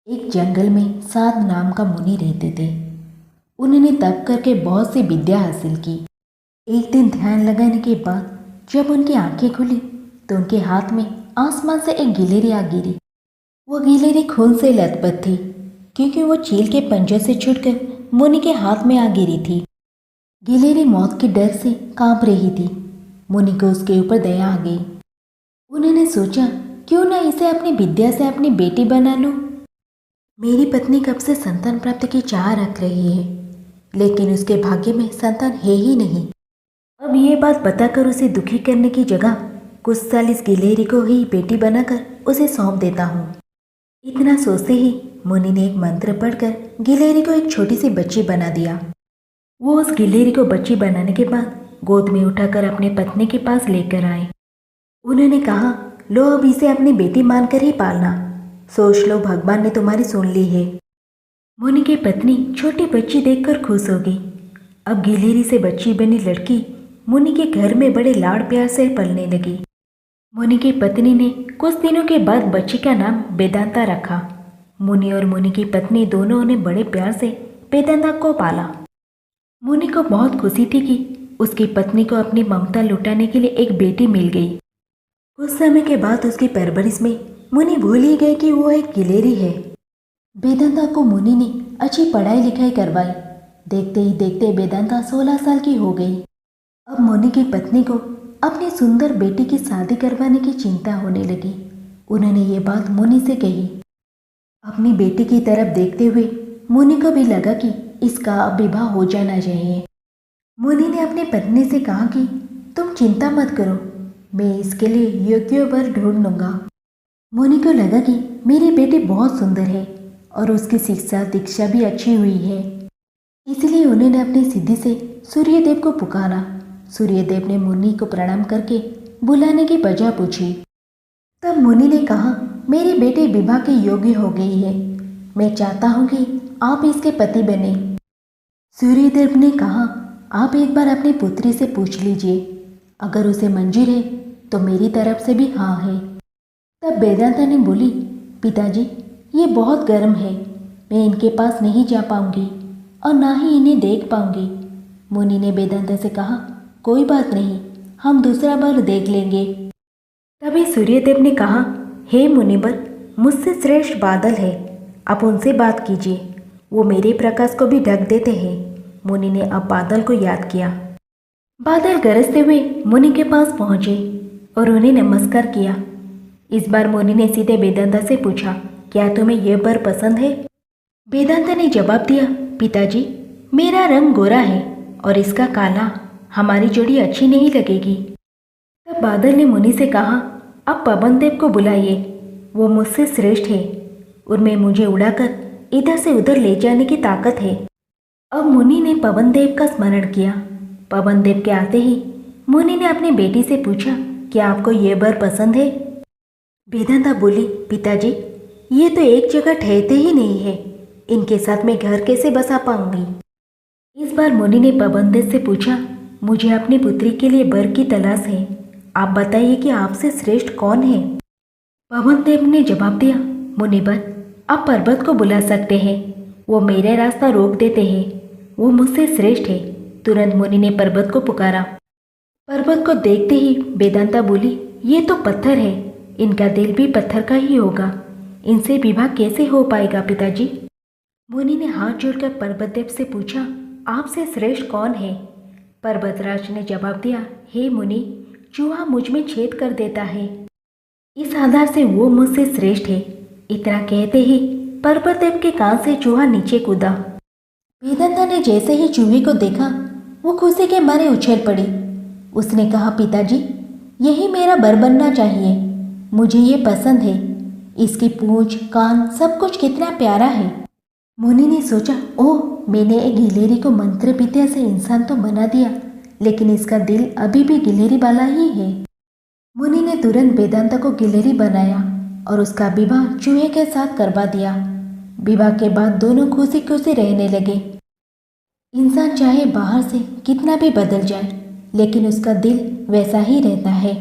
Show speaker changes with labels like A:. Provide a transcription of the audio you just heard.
A: एक जंगल में साध नाम का मुनि रहते थे। उन्होंने तप करके बहुत सी विद्या हासिल की। एक दिन ध्यान लगाने के बाद जब उनकी आंखें खुली तो उनके हाथ में आसमान से एक गिलहरी आ गिरी। वो गिलहरी खून से लथपथ थी क्योंकि वो चील के पंजों से छूटकर मुनि के हाथ में आ गिरी थी। गिलहरी मौत के डर से कांप रही थी। मुनि को उसके ऊपर दया आ गई। उन्होंने सोचा, क्यों ना इसे अपनी विद्या से अपनी बेटी बना लूं। मेरी पत्नी कब से संतान प्राप्ति की चाह रख रही है, लेकिन उसके भाग्य में संतान है ही नहीं। अब ये बात बताकर उसे दुखी करने की जगह कुछ साल इस गिलहरी को ही बेटी बनाकर उसे सौंप देता हूँ। इतना सोचते ही मुनि ने एक मंत्र पढ़कर गिलहरी को एक छोटी सी बच्ची बना दिया। वो उस गिलहरी को बच्ची बनाने के बाद गोद में उठाकर अपने पत्नी के पास लेकर आए। उन्होंने कहा, लो अब इसे अपनी बेटी मानकर ही पालना। सोच लो, भगवान ने तुम्हारी सुन ली है। मुनि की पत्नी छोटी बच्ची देखकर खुश हो गई। अब गिलहरी से बच्ची बनी लड़की मुनि के घर में बड़े लाड़ प्यार से पलने लगी। मुनि की पत्नी ने कुछ दिनों के बाद बच्ची का नाम वेदांता रखा। मुनि और मुनि की पत्नी दोनों ने बड़े प्यार से वेदांता को पाला। मुनि को बहुत खुशी थी कि उसकी पत्नी को अपनी ममता लुटाने के लिए एक बेटी मिल गई। कुछ समय के बाद उसकी परवरिश में मुनि भूल ही गए कि वो एक गिलहरी है। वेदांता को मुनि ने अच्छी पढ़ाई लिखाई करवाई। देखते ही देखते वेदांता 16 साल की हो गई। अब मुनि की पत्नी को अपनी सुंदर बेटी की शादी करवाने की चिंता होने लगी। उन्होंने ये बात मुनि से कही। अपनी बेटी की तरफ देखते हुए मुनि को भी लगा कि इसका अब विवाह हो जाना चाहिए। मुनि ने अपनी पत्नी से कहा कि तुम चिंता मत करो, मैं इसके लिए योग्य वर ढूंढ लूंगा। मुनि को लगा कि मेरी बेटी बहुत सुंदर है और उसकी शिक्षा दीक्षा भी अच्छी हुई है। इसलिए उन्होंने अपनी सिद्धि से सूर्यदेव को पुकारा। सूर्यदेव ने मुनि को प्रणाम करके बुलाने की वजह पूछी। तब मुनि ने कहा, मेरी बेटी विवाह के योग्य हो गई है। मैं चाहता हूँ कि आप इसके पति बने। सूर्यदेव ने कहा, आप एक बार अपनी पुत्री से पूछ लीजिए, अगर उसे मंजूर है तो मेरी तरफ से भी हाँ है। तब वेदांता ने बोली, पिताजी ये बहुत गर्म है, मैं इनके पास नहीं जा पाऊंगी और ना ही इन्हें देख पाऊंगी। मुनि ने वेदांता से कहा, कोई बात नहीं, हम दूसरा बार देख लेंगे। तभी सूर्यदेव ने कहा, हे मुनिवर, मुझसे श्रेष्ठ बादल है, आप उनसे बात कीजिए, वो मेरे प्रकाश को भी ढक देते हैं। मुनि ने अब बादल को याद किया। बादल गरजते हुए मुनि के पास पहुंचे और उन्हें नमस्कार किया। इस बार मुनि ने सीधे वेदांता से पूछा, क्या तुम्हें यह वर पसंद है? वेदांता ने जवाब दिया, पिताजी मेरा रंग गोरा है और इसका काला, हमारी जोड़ी अच्छी नहीं लगेगी। तब बादल ने मुनि से कहा, अब पवन देव को बुलाइए, वो मुझसे श्रेष्ठ है, उनमें मुझे उड़ाकर इधर से उधर ले जाने की ताकत है। अब मुनि ने पवन देव का स्मरण किया। पवन देव के आते ही मुनि ने अपनी बेटी से पूछा, क्या आपको यह वर पसंद है? वेदांता बोली, पिताजी ये तो एक जगह ठहरते ही नहीं है, इनके साथ मैं घर कैसे बसा पाऊंगी? इस बार मुनि ने पवन देव से पूछा, मुझे अपनी पुत्री के लिए वर की तलाश है, आप बताइए कि आपसे श्रेष्ठ कौन है? पवन देव ने जवाब दिया, मुनिवर आप पर्वत को बुला सकते हैं, वो मेरा रास्ता रोक देते हैं, वो मुझसे श्रेष्ठ है। तुरंत मुनि ने पर्वत को पुकारा। पर्वत को देखते ही वेदांता बोली, ये तो पत्थर है, इनका दिल भी पत्थर का ही होगा, इनसे विवाह कैसे हो पाएगा पिताजी? मुनि ने हाथ जोड़कर पर्वतदेव से पूछा, आपसे श्रेष्ठ कौन है? पर्वतराज ने जवाब दिया, हे मुनि, चूहा मुझ में छेद कर देता है, इस आधार से वो मुझसे श्रेष्ठ है। इतना कहते ही पर्वतदेव के कान से चूहा नीचे कूदा। वेदांता ने जैसे ही चूहे को देखा वो खुशी के मारे उछल पड़ी। उसने कहा, पिताजी यही मेरा वर बनना चाहिए, मुझे ये पसंद है, इसकी पूंछ कान सब कुछ कितना प्यारा है। मुनि ने सोचा, ओह मैंने एक गिलहरी को मंत्र विद्या से इंसान तो बना दिया, लेकिन इसका दिल अभी भी गिलहरी वाला ही है। मुनि ने तुरंत वेदांता को गिलहरी बनाया और उसका विवाह चूहे के साथ करवा दिया। विवाह के बाद दोनों खुशी खुशी रहने लगे। इंसान चाहे बाहर से कितना भी बदल जाए, लेकिन उसका दिल वैसा ही रहता है।